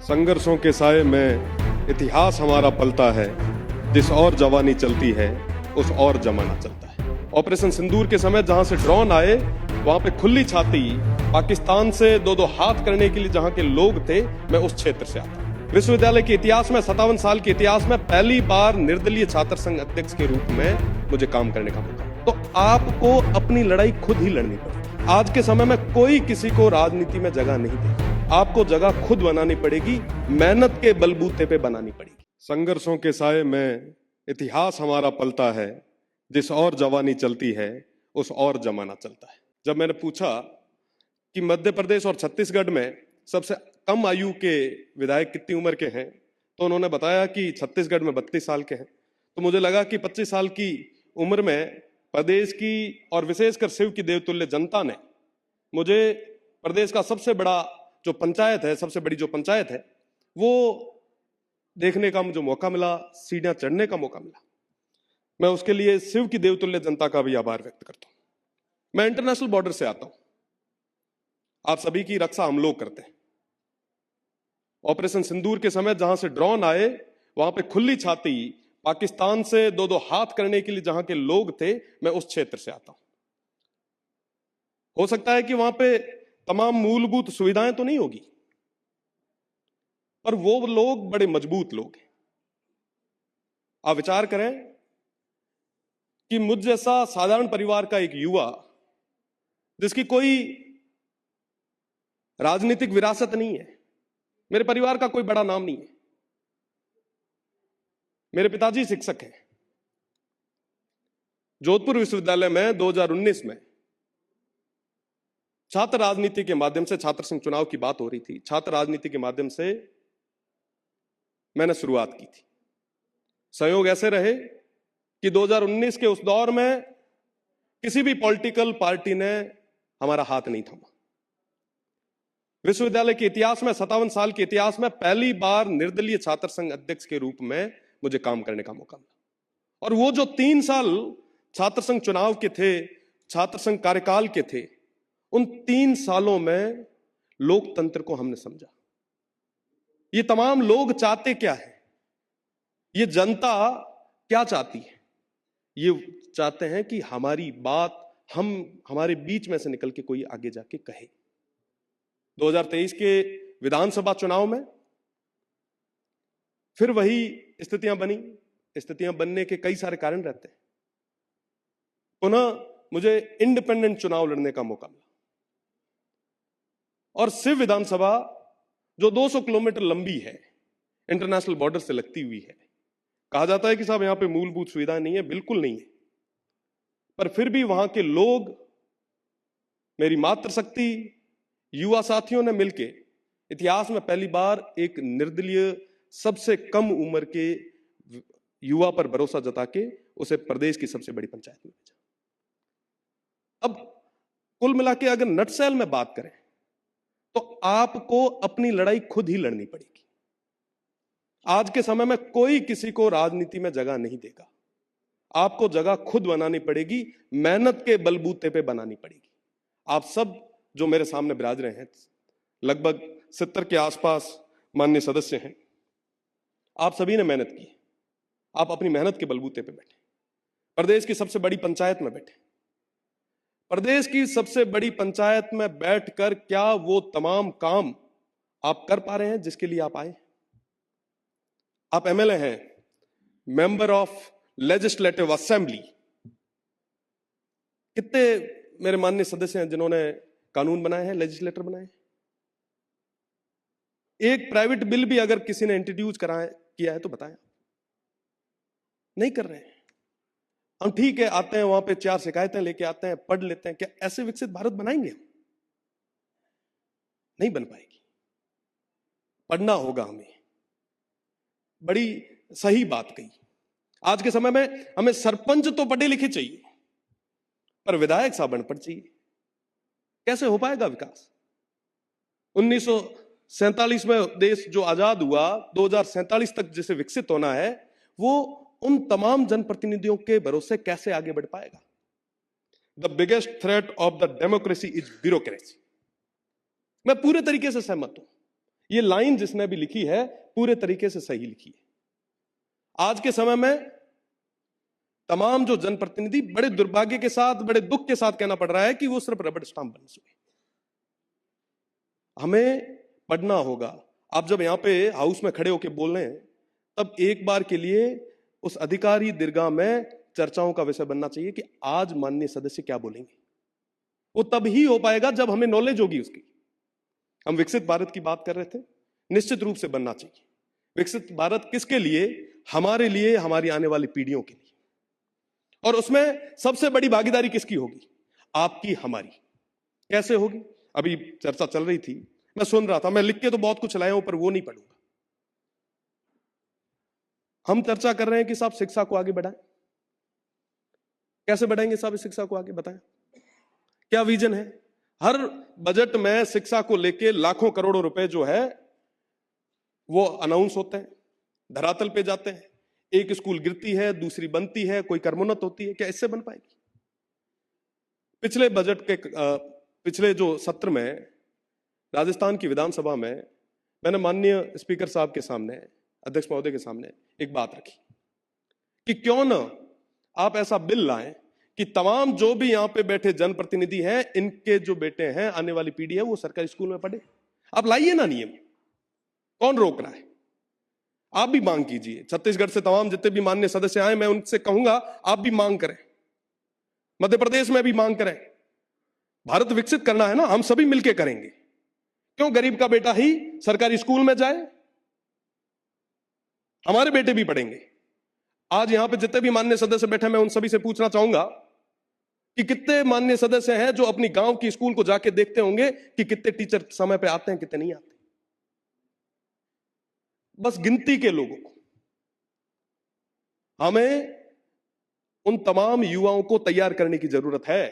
संघर्षों के साए में इतिहास हमारा पलता है। जिस और जवानी चलती है उस और जमाना चलता है। ऑपरेशन सिंदूर के समय जहां से ड्रोन आए वहां पे खुली छाती पाकिस्तान से दो दो हाथ करने के लिए जहां के लोग थे, मैं उस क्षेत्र से आता हूं। विश्वविद्यालय के इतिहास में 57 साल के इतिहास में पहली बार निर्दलीय छात्र संघ अध्यक्ष के रूप में मुझे काम करने का मौका। तो आपको अपनी लड़ाई खुद ही लड़नी पड़ेगी। आज के समय में कोई किसी को राजनीति में जगह नहीं देगा। आपको जगह खुद बनानी पड़ेगी, मेहनत के बलबूते पे बनानी पड़ेगी। संघर्षों के साए में इतिहास हमारा पलता है। जिस और जवानी चलती है उस और जमाना चलता है। जब मैंने पूछा कि मध्य प्रदेश और छत्तीसगढ़ में सबसे कम आयु के विधायक कितनी उम्र के हैं, तो उन्होंने बताया कि छत्तीसगढ़ में 32 साल के हैं। तो मुझे लगा कि 25 साल की उम्र में प्रदेश की और विशेषकर शिव की देवतुल्य जनता ने मुझे प्रदेश का सबसे बड़ा जो पंचायत है, सबसे बड़ी जो पंचायत है, वो देखने का मुझे मौका मिला, सीढ़ियां चढ़ने का मौका मिला। मैं उसके लिए शिव की देवतुल्य जनता का भी आभार व्यक्त करता हूं। मैं इंटरनेशनल बॉर्डर से आता हूं। आप सभी की रक्षा हम लोग करते हैं। ऑपरेशन सिंदूर के समय जहां से ड्रोन आए वहां पे खुली छाती पाकिस्तान से दो दो हाथ करने के लिए जहां के लोग थे, मैं उस क्षेत्र से आता हूं। हो सकता है कि वहां पे तमाम मूलभूत सुविधाएं तो नहीं होगी, पर वो लोग बड़े मजबूत लोग हैं। आप विचार करें कि मुझ जैसा साधारण परिवार का एक युवा जिसकी कोई राजनीतिक विरासत नहीं है, मेरे परिवार का कोई बड़ा नाम नहीं है, मेरे पिताजी शिक्षक हैं। जोधपुर विश्वविद्यालय में 2019 में छात्र राजनीति के माध्यम से, छात्र संघ चुनाव की बात हो रही थी, छात्र राजनीति के माध्यम से मैंने शुरुआत की थी। संयोग ऐसे रहे कि 2019 के उस दौर में किसी भी पॉलिटिकल पार्टी ने हमारा हाथ नहीं थामा। विश्वविद्यालय के इतिहास में, 57 साल के इतिहास में पहली बार निर्दलीय छात्र संघ अध्यक्ष के रूप में मुझे काम करने का मौका मिला। और वो जो 3 साल छात्र संघ चुनाव के थे, छात्र संघ कार्यकाल के थे, उन 3 सालों में लोकतंत्र को हमने समझा। ये तमाम लोग चाहते क्या है, ये जनता क्या चाहती है? ये चाहते हैं कि हमारी बात हमारे बीच में से निकल के कोई आगे जाके कहे। 2023 के विधानसभा चुनाव में फिर वही स्थितियां बनी। स्थितियां बनने के कई सारे कारण रहते हैं। पुनः मुझे इंडिपेंडेंट चुनाव लड़ने का मौका मिला और शिव विधानसभा जो 200 किलोमीटर लंबी है, इंटरनेशनल बॉर्डर से लगती हुई है। कहा जाता है कि साहब यहां पे मूलभूत सुविधाएं नहीं है, बिल्कुल नहीं है, पर फिर भी वहां के लोग, मेरी मातृशक्ति युवा साथियों ने मिलके इतिहास में पहली बार एक निर्दलीय सबसे कम उम्र के युवा पर भरोसा जता के उसे प्रदेश की सबसे बड़ी पंचायत में भेजा। अब कुल मिला के अगर नटसेल में बात करें तो आपको अपनी लड़ाई खुद ही लड़नी पड़ेगी। आज के समय में कोई किसी को राजनीति में जगह नहीं देगा। आपको जगह खुद बनानी पड़ेगी, मेहनत के बलबूते पे बनानी पड़ेगी। आप सब जो मेरे सामने विराज रहे हैं, लगभग 70 के आसपास माननीय सदस्य हैं, आप सभी ने मेहनत की। आप अपनी मेहनत के बलबूते पे बैठे, प्रदेश की सबसे बड़ी पंचायत में बैठे। प्रदेश की सबसे बड़ी पंचायत में बैठकर क्या वो तमाम काम आप कर पा रहे हैं जिसके लिए आप आए? आप एमएलए हैं, मेंबर ऑफ लेजिस्लेटिव असेंबली। कितने मेरे माननीय सदस्य हैं जिन्होंने कानून बनाए हैं, लेजिस्लेटर बनाए हैं? एक प्राइवेट बिल भी अगर किसी ने इंट्रोड्यूस किया है तो बताएं। नहीं कर रहे हैं हम। ठीक है, आते हैं वहां पे 4 शिकायतें लेके आते हैं, पढ़ लेते हैं। क्या ऐसे विकसित भारत बनाएंगे हम? नहीं बन पाएगी। पढ़ना होगा हमें। बड़ी सही बात कही। आज के समय में हमें सरपंच तो पढ़े लिखे चाहिए, पर विधायक साहब अनपढ़ चाहिए। कैसे हो पाएगा विकास? 1947 में देश जो आजाद हुआ, 2047 तक जिसे विकसित होना है, वो उन तमाम जनप्रतिनिधियों के भरोसे कैसे आगे बढ़ पाएगा? The biggest threat of the democracy is bureaucracy. मैं पूरे तरीके से सहमत हूं। ये लाइन जिसने भी लिखी है पूरे तरीके से सही लिखी है। आज के समय में तमाम जो जनप्रतिनिधि बड़े दुर्भाग्य के साथ, बड़े दुख के साथ कहना पड़ रहा है कि वो सिर्फ रबड़ स्टाम्प बन सके। हमें पढ़ना होगा। आप जब यहां पे हाउस में खड़े होकर बोल रहे हैं, तब एक बार के लिए उस अधिकारी दीर्घा में चर्चाओं का विषय बनना चाहिए कि आज माननीय सदस्य क्या बोलेंगे। वो तब ही हो पाएगा जब हमें नॉलेज होगी उसकी। हम विकसित भारत की बात कर रहे थे, निश्चित रूप से बनना चाहिए। विकसित भारत किसके लिए? हमारे लिए, हमारी आने वाली पीढ़ियों के लिए। और उसमें सबसे बड़ी भागीदारी किसकी होगी? आपकी, हमारी। कैसे होगी? अभी चर्चा चल रही थी, मैं सुन रहा था। मैं लिख के तो बहुत कुछ लाया हूं, पर वो नहीं पढ़ूंगा। हम चर्चा कर रहे हैं कि साहब शिक्षा को आगे बढ़ाएं। कैसे बढ़ाएंगे साहब इस शिक्षा को आगे? बताएं, क्या विजन है? हर बजट में शिक्षा को लेके लाखों करोड़ों रुपए जो है वो अनाउंस होते हैं, धरातल पे जाते हैं। एक स्कूल गिरती है, दूसरी बनती है, कोई कर्मोन्नत होती है। क्या इससे बन पाएगी? पिछले बजट के पिछले जो सत्र में राजस्थान की विधानसभा में मैंने माननीय स्पीकर साहब के सामने, अध्यक्ष महोदय के सामने एक बात रखी कि क्यों ना आप ऐसा बिल लाएं कि तमाम जो भी यहां पे बैठे जनप्रतिनिधि हैं, इनके जो बेटे हैं, आने वाली पीढ़ी है, वो सरकारी स्कूल में पढ़े। आप लाइए ना नियम, कौन रोक रहा है? आप भी मांग कीजिए। छत्तीसगढ़ से तमाम जितने भी माननीय सदस्य आए, मैं उनसे कहूंगा आप भी मांग करें। मध्य प्रदेश में भी मांग करें। भारत विकसित करना है ना, हम सभी मिलकर करेंगे। क्यों गरीब का बेटा ही सरकारी स्कूल में जाए? हमारे बेटे भी पढ़ेंगे। आज यहां पे जितने भी माननीय सदस्य बैठे, मैं उन सभी से पूछना चाहूंगा कि कितने माननीय सदस्य हैं जो अपनी गांव की स्कूल को जाके देखते होंगे कि कितने टीचर समय पे आते हैं, कितने नहीं आते। बस गिनती के लोगों को। हमें उन तमाम युवाओं को तैयार करने की जरूरत है।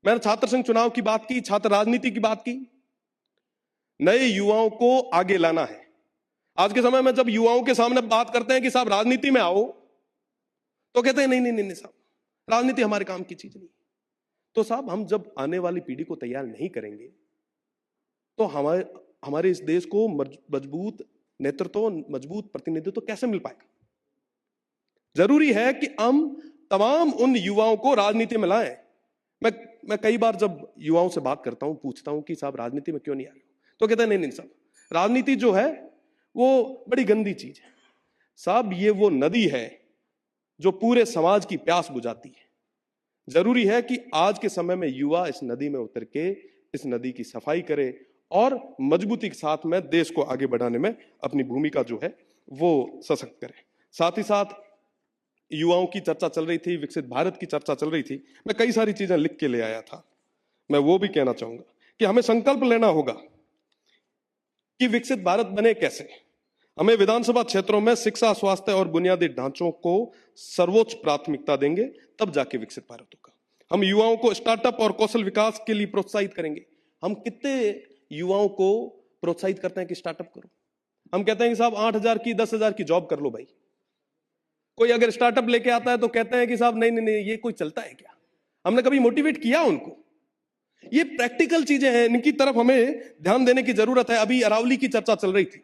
मैंने छात्र संघ चुनाव की बात की, छात्र राजनीति की बात की। नए युवाओं को आगे लाना है। आज के समय में जब युवाओं के सामने बात करते हैं कि साहब राजनीति में आओ, तो कहते हैं नहीं नहीं नहीं साहब, राजनीति हमारे काम की चीज नहीं। तो साहब, हम जब आने वाली पीढ़ी को तैयार नहीं करेंगे तो हमारे इस देश को मजबूत नेतृत्व, मजबूत प्रतिनिधित्व कैसे मिल पाएगा? जरूरी है कि हम तमाम उन युवाओं को राजनीति में लाएं। मैं कई बार जब युवाओं से बात करता हूं, पूछता हूं कि साहब राजनीति में क्यों नहीं आ रहे हो, तो कहते हैं नहीं नहीं साहब, राजनीति जो है वो बड़ी गंदी चीज है। साहब, ये वो नदी है जो पूरे समाज की प्यास बुझाती है। जरूरी है कि आज के समय में युवा इस नदी में उतर के इस नदी की सफाई करे और मजबूती के साथ में देश को आगे बढ़ाने में अपनी भूमिका जो है वो सशक्त करे। साथ ही साथ युवाओं की चर्चा चल रही थी, विकसित भारत की चर्चा चल रही थी। मैं कई सारी चीजें लिख के ले आया था। मैं वो भी कहना चाहूंगा कि हमें संकल्प लेना होगा कि विकसित भारत बने कैसे। हमें विधानसभा क्षेत्रों में शिक्षा, स्वास्थ्य और बुनियादी ढांचों को सर्वोच्च प्राथमिकता देंगे, तब जाके विकसित भारत होगा। हम युवाओं को स्टार्टअप और कौशल विकास के लिए प्रोत्साहित करेंगे। हम कितने युवाओं को प्रोत्साहित करते हैं कि स्टार्टअप करो? हम कहते हैं कि साहब 8,000 की, 10,000 की जॉब कर लो भाई। कोई अगर स्टार्टअप लेके आता है तो कहते हैं कि साहब नहीं नहीं नहीं, ये कोई चलता है क्या? हमने कभी मोटिवेट किया उनको? ये प्रैक्टिकल चीजें हैं, इनकी तरफ हमें ध्यान देने की जरूरत है। अभी अरावली की चर्चा चल रही थी।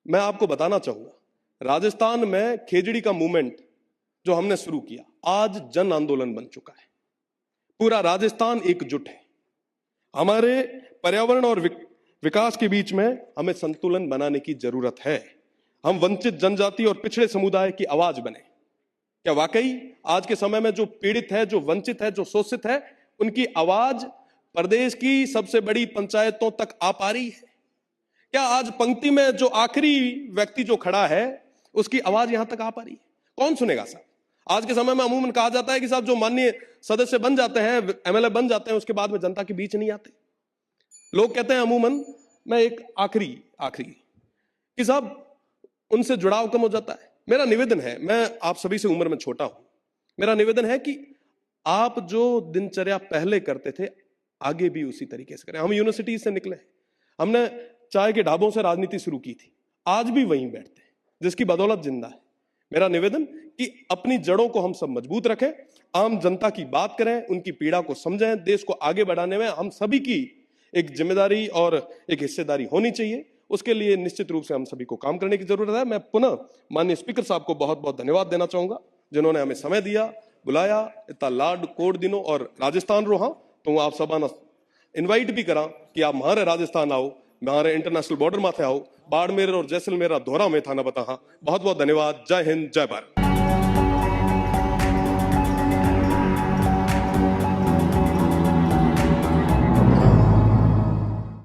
मैं आपको बताना चाहूंगा, राजस्थान में खेजड़ी का मूवमेंट जो हमने शुरू किया, आज जन आंदोलन बन चुका है। पूरा राजस्थान एकजुट है। हमारे पर्यावरण और विकास के बीच में हमें संतुलन बनाने की जरूरत है। हम वंचित जनजाति और पिछड़े समुदाय की आवाज बने। क्या वाकई आज के समय में जो पीड़ित है, जो वंचित है, जो शोषित है, उनकी आवाज प्रदेश की सबसे बड़ी पंचायतों तक आ पा रही है? क्या आज पंक्ति में जो आखिरी व्यक्ति जो खड़ा है, उसकी आवाज यहां तक आ पा रही है? कौन सुनेगा साहब? आज के समय में अमूमन कहा जाता है कि साहब जो माननीय सदस्य बन जाते हैं, एमएलए बन जाते हैं, उसके बाद में जनता के बीच नहीं आते। लोग कहते हैं अमूमन, मैं एक आखिरी कि साहब उनसे जुड़ाव कम हो जाता है। मेरा निवेदन है, मैं आप सभी से उम्र में छोटा हूं, मेरा निवेदन है कि आप जो दिनचर्या पहले करते थे, आगे भी उसी तरीके से करें। हम यूनिवर्सिटी से निकले, हमने चाय के ढाबों से राजनीति शुरू की थी, आज भी वहीं बैठते हैं, जिसकी बदौलत जिंदा है। मेरा निवेदन कि अपनी जड़ों को हम सब मजबूत रखें, आम जनता की बात करें, उनकी पीड़ा को समझें, देश को आगे बढ़ाने में हम सभी की एक जिम्मेदारी और एक हिस्सेदारी होनी चाहिए। उसके लिए निश्चित रूप से हम सभी को काम करने की जरूरत है। मैं पुनः माननीय स्पीकर साहब को बहुत बहुत धन्यवाद देना चाहूंगा, जिन्होंने हमें समय दिया, बुलाया, इतना लाड कोड दिनों, और राजस्थान रोहा तो हूँ आप सबा इन्वाइट भी करा कि आप हमारे राजस्थान आओ, हमारे इंटरनेशनल बॉर्डर माथे आओ, बाड़मेर और जैसलमेर दोहरा में था ना बता। बहुत बहुत धन्यवाद। जय हिंद, जय भारत।